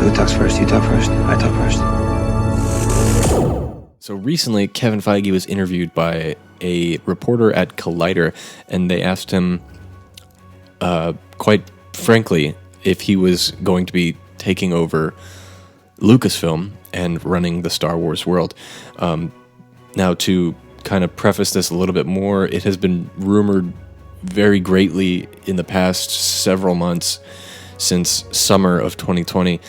Who talks first? You talk first? I talk first. So recently, Kevin Feige was interviewed by a reporter at Collider, and they asked him, quite frankly, if he was going to be taking over Lucasfilm and running the Star Wars world. Now, to kind of preface this a little bit more, it has been rumored very greatly in the past several months, since summer of 2020,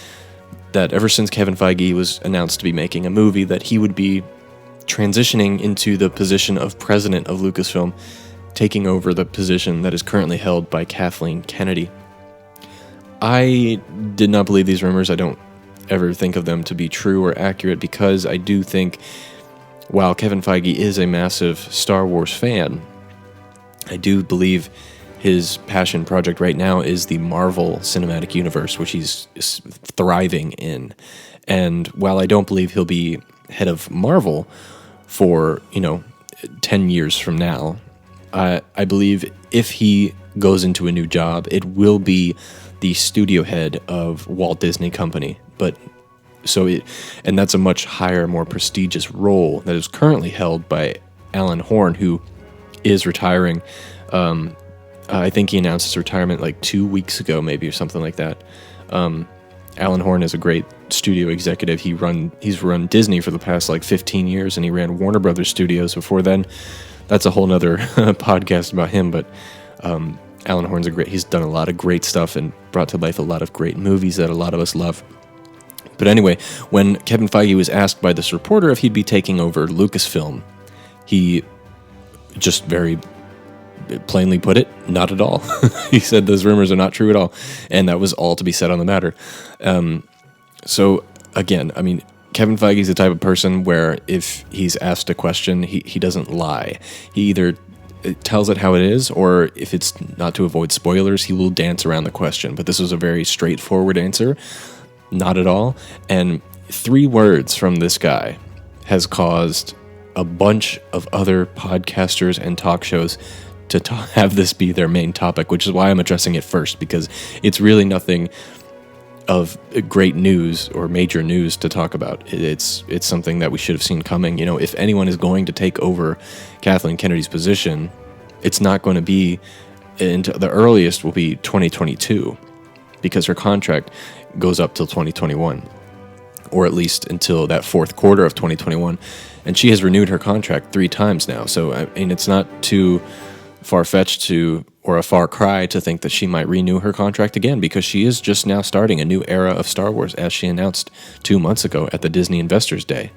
that ever since Kevin Feige was announced to be making a movie, that he would be transitioning into the position of president of Lucasfilm, taking over the position that is currently held by Kathleen Kennedy. I did not believe these rumors. I don't ever think of them to be true or accurate, because I do think, while Kevin Feige is a massive Star Wars fan, I do believe his passion project right now is the Marvel Cinematic Universe, which he's thriving in. And while I don't believe he'll be head of Marvel for, 10 years from now, I believe if he goes into a new job, it will be the studio head of Walt Disney Company. And that's a much higher, more prestigious role that is currently held by Alan Horn, who is retiring. I think he announced his retirement like 2 weeks ago, maybe, or something like that. Alan Horn is a great studio executive. He's run Disney for the past 15 years, and he ran Warner Brothers Studios before then. That's a whole nother podcast about him, but Alan Horn's he's done a lot of great stuff and brought to life a lot of great movies that a lot of us love. But anyway, when Kevin Feige was asked by this reporter if he'd be taking over Lucasfilm, he just very plainly put it, not at all. He said those rumors are not true at all, and that was all to be said on the matter. So again, Kevin Feige's the type of person where if he's asked a question, he doesn't lie. He either tells it how it is, or if it's not to avoid spoilers, he will dance around the question. But this was a very straightforward answer, not at all. And 3 words from this guy has caused a bunch of other podcasters and talk shows to have this be their main topic, which is why I'm addressing it first, because it's really nothing of great news or major news to talk about. It's something that we should have seen coming. If anyone is going to take over Kathleen Kennedy's position, it's not going to be into the earliest will be 2022, because her contract goes up till 2021, or at least until that fourth quarter of 2021. And she has renewed her contract 3 times now. So, it's not too far-fetched or a far cry to think that she might renew her contract again, because she is just now starting a new era of Star Wars, as she announced 2 months ago at the Disney Investors Day.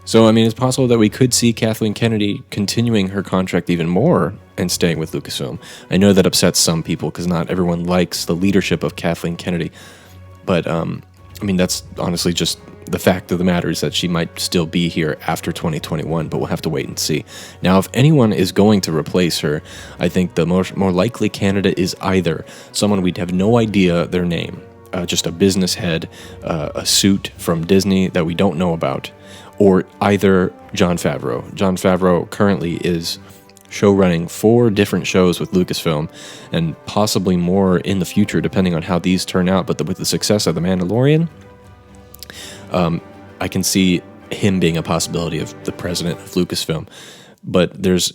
So, it's possible that we could see Kathleen Kennedy continuing her contract even more and staying with Lucasfilm. I know that upsets some people, because not everyone likes the leadership of Kathleen Kennedy. But, that's honestly just the fact of the matter, is that she might still be here after 2021, but we'll have to wait and see. Now, if anyone is going to replace her, I think the more likely candidate is either someone we'd have no idea their name, just a business head, a suit from Disney that we don't know about, or either Jon Favreau. Jon Favreau currently is show-running 4 different shows with Lucasfilm, and possibly more in the future, depending on how these turn out. But with the success of The Mandalorian, I can see him being a possibility of the president of Lucasfilm. But there's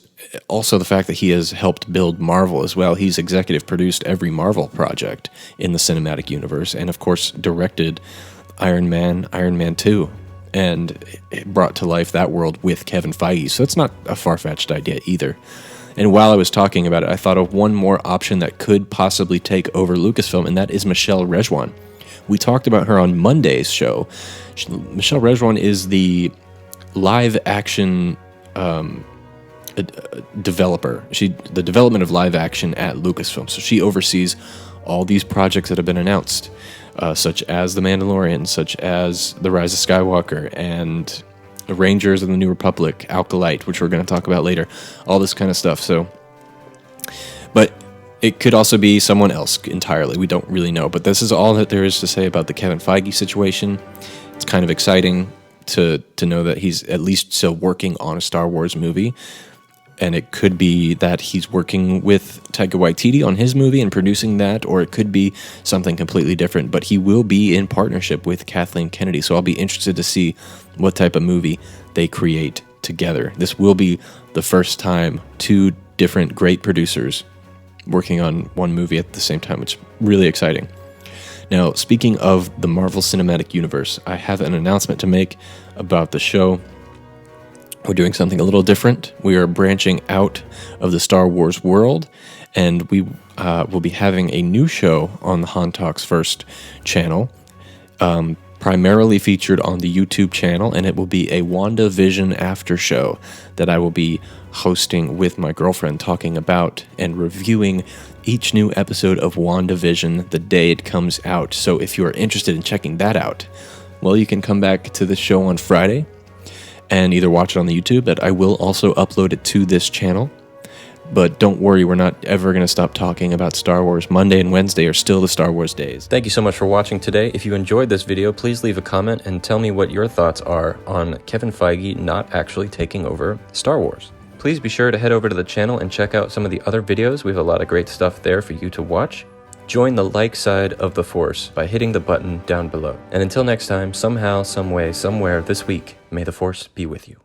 also the fact that he has helped build Marvel as well. He's executive produced every Marvel project in the cinematic universe, and of course directed Iron Man 2, and brought to life that world with Kevin Feige. So it's not a far-fetched idea either. And while I was talking about it, I thought of one more option that could possibly take over Lucasfilm, and that is Michelle Rejwan. We talked about her on Monday's show. Michelle Rejwan is the live-action developer. The development of live-action at Lucasfilm. So she oversees all these projects that have been announced, such as The Mandalorian, such as The Rise of Skywalker, and Rangers of the New Republic, Alkalite, which we're going to talk about later, all this kind of stuff. So, but it could also be someone else entirely. We don't really know. But this is all that there is to say about the Kevin Feige situation. It's kind of exciting to know that he's at least still working on a Star Wars movie. And it could be that he's working with Taika Waititi on his movie and producing that, or it could be something completely different. But he will be in partnership with Kathleen Kennedy, so I'll be interested to see what type of movie they create together. This will be the first time two different great producers working on one movie at the same time, which is really exciting. Now, speaking of the Marvel Cinematic Universe, I have an announcement to make about the show. We're doing something a little different. We are branching out of the Star Wars world, and we will be having a new show on the Han Talks First channel, primarily featured on the YouTube channel, and it will be a WandaVision after show that I will be hosting with my girlfriend, talking about and reviewing each new episode of WandaVision the day it comes out. So if you are interested in checking that out, well, you can come back to the show on Friday and either watch it on the YouTube, but I will also upload it to this channel. But don't worry, we're not ever going to stop talking about Star Wars. Monday and Wednesday are still the Star Wars days. Thank you so much for watching today. If you enjoyed this video, please leave a comment and tell me what your thoughts are on Kevin Feige not actually taking over Star Wars. Please be sure to head over to the channel and check out some of the other videos. We have a lot of great stuff there for you to watch. Join the like side of the Force by hitting the button down below. And until next time, somehow, some way, somewhere this week, may the Force be with you.